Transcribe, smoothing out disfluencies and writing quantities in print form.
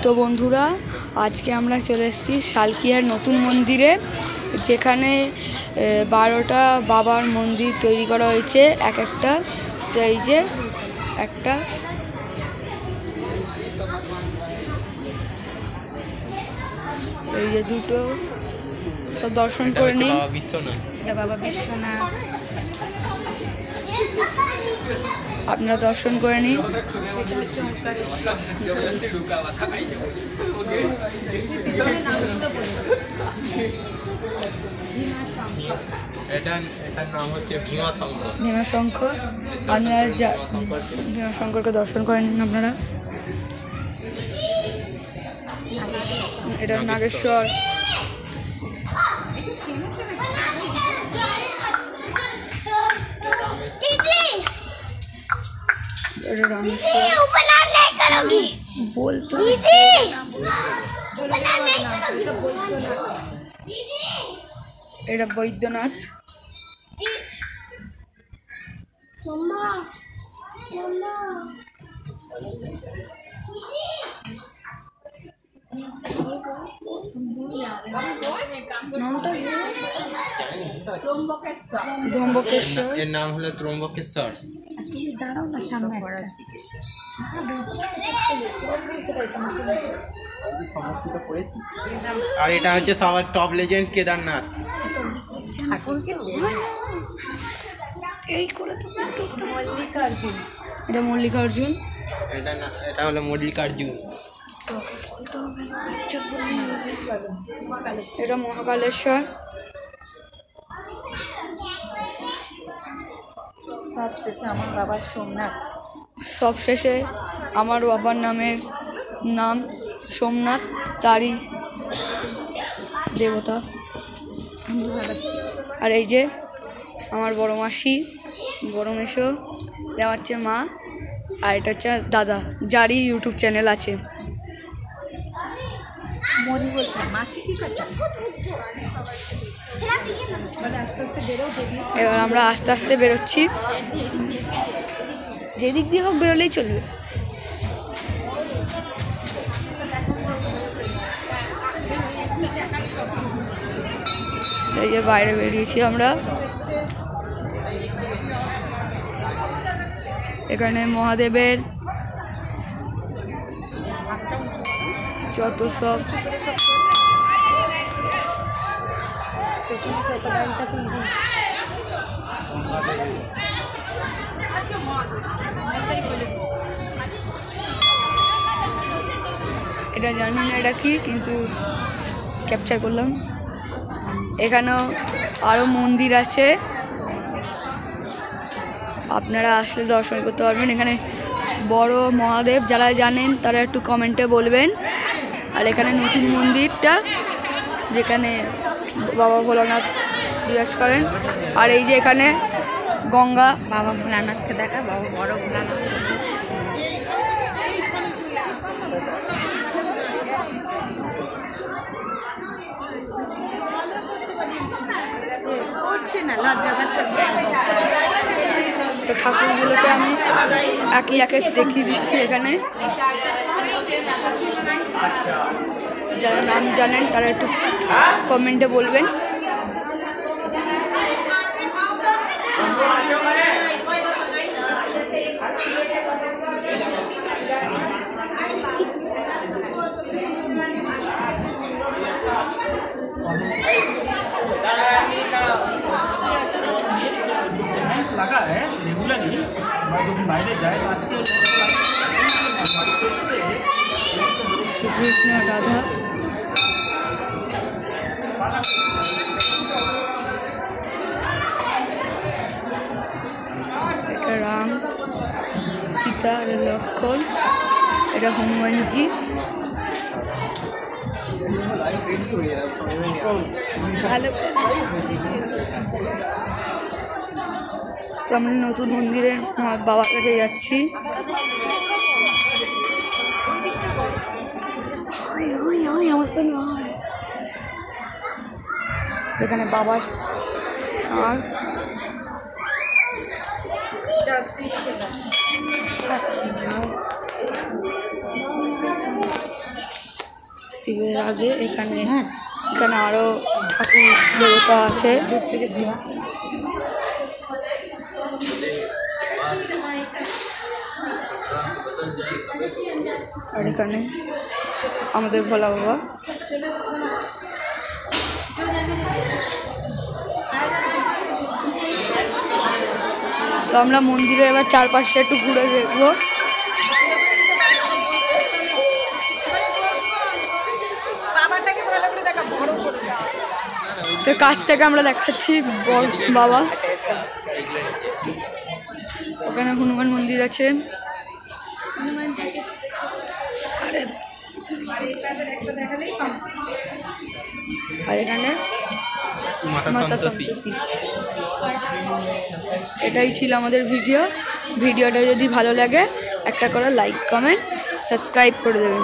তো বন্ধুরা, আজকে আমরা চলে এসেছি শালকিয়ার নতুন মন্দিরে, যেখানে 12টা বাবার মন্দির তৈরি করা হয়েছে এক একটা। তো এই যে একটা, এই যে দুটো, সব দর্শন করে নিন। বাবা বিশ্বনাথ, আপনারা দর্শন করে নিন। এটার নাম হচ্ছে ভীমাশঙ্কর। ভীমাশঙ্কর, আপনারা ভীমাশঙ্করকে দর্শন করে নিন আপনারা। এটা নাগেশ্বর, এটা বৈদ্যনাথ, ত্রম্বকেশ্বর, এর নাম হলো ত্রম্বকেশ্বর। আর এটা হচ্ছে সবার টপ লেজেন্ড কেদারনাথ। এটা মল্লিকার্জুন, এটা হলো মল্লিকার্জুন। এটা মহাকালেশ্বর, সবশেষে আমার বাবার সোমনাথ, সবশেষে আমার বাবার নাম সোমনাথ, তারই দেবতা। আর এই যে আমার বড় মাসি, বড় মেশো, এটা হচ্ছে মা, আর এটা হচ্ছে দাদা, যারই ইউটিউব চ্যানেল আছে। এবার আমরা আস্তে আস্তে বেরোচ্ছি, যেদিক দিয়ে হোক বেরোলেই চলবে। এই যে বাইরে বেরিয়েছি আমরা, এখানে মহাদেবের যত সব এটা জানি না এটা কি, কিন্তু ক্যাপচার করলাম। এখানেও আরও মন্দির আছে, আপনারা আসলে দর্শন করতে পারবেন। এখানে বড় মহাদেব, যারা জানেন তারা একটু কমেন্টে বলবেন। আর এখানে নতুন মন্দিরটা, যেখানে বাবা ভোলানাথ বিরাজ করেন। আর এই যে এখানে গঙ্গা, বাবা ভোলানাথকে দেখা, বাবা বড় ভোলানাথ। তো ঠাকুরগুলোকে আমি একে একে দেখিয়ে দিচ্ছি। এখানে যারা নাম জানেন তারা একটু কমেন্টে বলবেন। लगा है रेगुलरली, मैं जो বাইরে যাই আজকে শ্রীকৃষ্ণ রাধা, এটা রাম সীতা, লক্ষণ, এটা হনুমানজি। ভালো, তো আমরা নতুন মন্দিরে বাবার কাছে যাচ্ছি। এখানে বাবার ষাঁড়, শিবের আগে এখানে এখানে আরো ঠাকুর দেবতা আছে। আর এখানে আমাদের ভোলা বাবা। তো আমরা মন্দিরে এবার চারপাশটা একটু ঘুরে দেখবো। তো কাছ থেকে আমরা দেখাচ্ছি বাবা। ওখানে হনুমান মন্দির আছে। আর এখানে মাতা সন্তোষী। এটাই ছিল আমাদের ভিডিওটা যদি ভালো লাগে একটা করে লাইক কমেন্ট সাবস্ক্রাইব করে দেবেন।